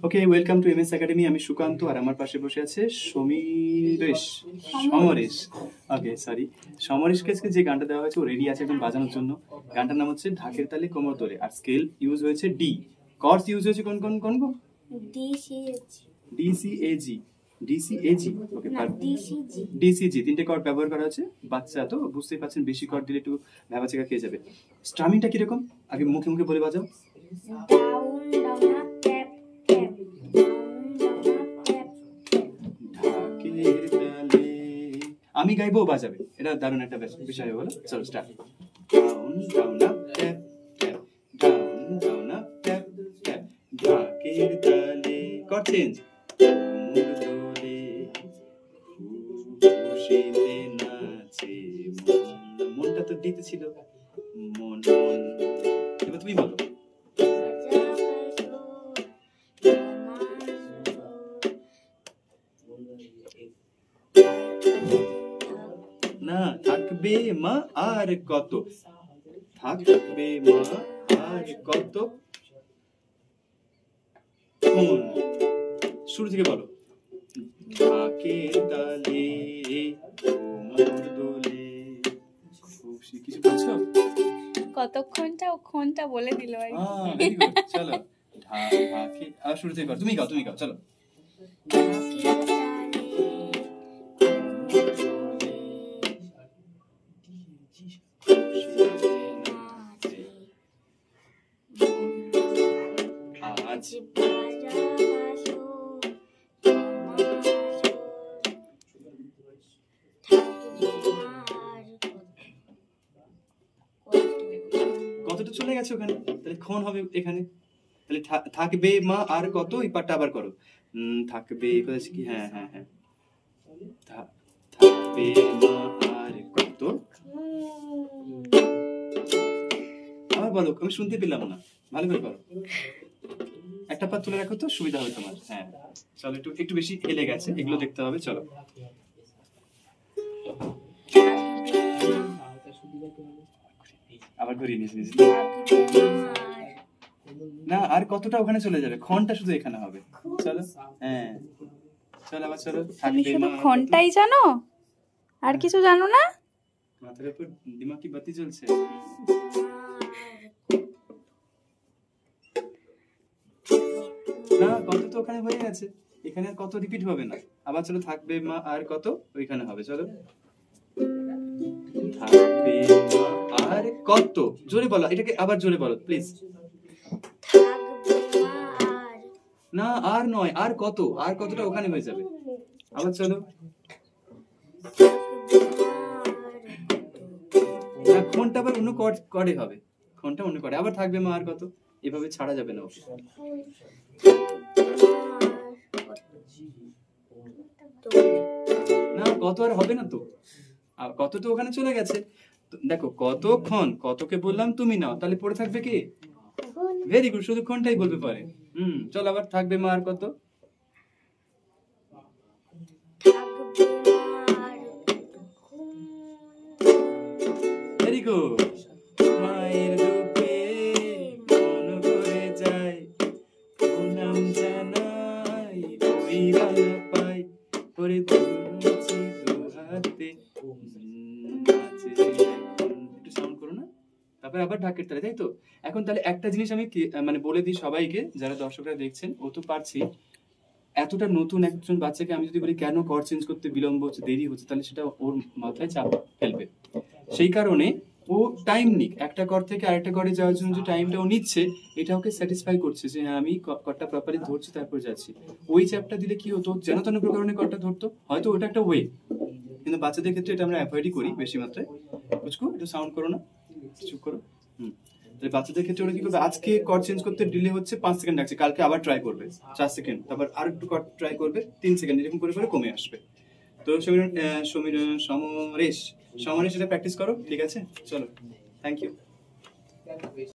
Okay, welcome to MS academy. আমি সুকান্ত, আর আমার পাশে বসে আছে সমরেশ। ওকে, সরি, সমরেশকে যে গানটা দেওয়া হয়েছে ও রেডি আছে একদম বাজানোর জন্য। গানটার নাম হচ্ছে ঢাকের তালে কোমর তোলে, আর স্কেল ইউজ হয়েছে ডি। কর্ডস ইউজ হয়েছে কোন কোন কোন কোন? ডিসিএজি, ডিসিএজি। ওকে, ডিসিজি, তিনটে কর্ড ব্যবহার করা হয়েছে। বাচ্চা তো বুঝতেই পারছেন, বেশি কর্ড দিলে একটু ভ্যাবাচেকা খেয়ে যাবে। স্ট্রামিংটা কিরকম আগে মুখে মুখে বলে বাজাও। আমি গাইবো বাজাবে, এটা দারুণ একটা বিষয় বলো। চলো start. Down down up tap tap, down down up tap tap, ঢাকের তালে কর্ড চেঞ্জ, কোমর দোলে খুশিতে নাচে মন। মনটা তো দিতে ছিল, মন মন। এবার তুমি বলো। না, থাকবে মা আর কত, থাকবে মা আর কত কোন। শুরু থেকে বলো। ঢাকের তালে কোমর দোলে খুশি। কিছু বলছো? কতক্ষণটা বলে দিল আর কি। ভেরি গুড, চলো ঢাকে। আর শুরু থেকে তুমি গাও চলো। কতটা চলে গেছে ওখানে, তাহলে ক্ষণ হবে এখানে। তাহলে থাকবে মা আর কত, এই পার্টটা আবার করো। থাকবে কি, হ্যাঁ হ্যাঁ হ্যাঁ, থাকবে মা আর কত। আবার বলো, আমি শুনতে পেলাম না, ভালো করে করো। একটা পাত তুলে রাখো তো, সুবিধা হবে তোমার। হ্যাঁ চলো, একটু বেশি হেলে গেছে, এগুলো দেখতে হবে। চলো আবার ঘুরিয়ে নিয়েছি। না, আর কতটা ওখানে চলে যাবে, ক্ষণটা শুধু এখানে হবে। চলো, হ্যাঁ চলো আবার চলো। তুমি শুধু ক্ষণটাই জানো, আর কিছু জানো না? মাথার উপর দিমাগি বাতি জ্বলছে। না, কত তো ওখানে হয়ে গেছে, এখানে আর কত রিপিট হবে না। আবার চলো, থাকবে মা আর কত ওইখানে হবে। চলো, থাকবে মা আর কত, জোরে বলো, এটাকে আবার জোরে বলো প্লিজ। না, আর নয়, আর কত, আর কতটা ওখানে হয়ে যাবে। আবার চলো। না, ক্ষণটা আবার অন্য কর্ডে হবে, ক্ষণটা অন্য কর্ডে। আবার থাকবে মা আর কত, এভাবে ছাড়া যাবে না। না, কত আর হবে না তো, কত তো ওখানে চলে গেছে। দেখো, কতক্ষণ, কতকে বললাম তুমি নাও, তাহলে পড়ে থাকবে কি? ভেরি গুড, শুধু ক্ষণটাই বলবে পারে। চল আবার, থাকবে মা আর কত। Very good. মায়ের রূপে মন ভরে যায়, প্রণাম জানাই ওই রাঙা পাই, করে ধরেছি দুহাতে। একটু সাউন্ড করো না। তারপর আবার ঢাকের তালে, তাই তো? এখন তাহলে একটা জিনিস আমি মানে বলে দিই সবাইকে, যারা দর্শকরা দেখছেন। ও তো পারছি, এতটা নতুন একজন বাচ্চাকে আমি যদি বলি কেন কর্ড চেঞ্জ করতে বিলম্ব হচ্ছে, দেরি হচ্ছে, তাহলে সেটা ওর মাথায় চাপ ফেলবে। সেই কারণে ও টাইম নিক, একটা কর্ড থেকে আরেকটা কর্ডে যাওয়ার জন্য যে টাইমটা ও নিচ্ছে, এটা ওকে স্যাটিসফাই করছে যে আমি কর্ডটা প্রপারলি ধরছি, তারপর যাচ্ছি। ওই চ্যাপটা দিলে কি হতো, যেন তেন প্রকারণে কর্ডটা ধরতো, হয়তো ওটা একটা ওয়ে, কিন্তু বাচ্চাদের ক্ষেত্রে এটা আমরা অ্যাভয়েডই করি বেশি মাত্রায়। বুঝছো, একটু সাউন্ড করো না, চুপ করো। তাহলে বাচ্চাদের ক্ষেত্রে ওরা কি করবে, আজকে কর্ড চেঞ্জ করতে ডিলে হচ্ছে 5 সেকেন্ড লাগছে, কালকে আবার ট্রাই করবে 4 সেকেন্ড, তারপর আর একটু কর্ড ট্রাই করবে 3 সেকেন্ড, এরকম করে করে কমে আসবে। তো সমরেশ এটা প্র্যাকটিস করো, ঠিক আছে? চলো, থ্যাংক ইউ।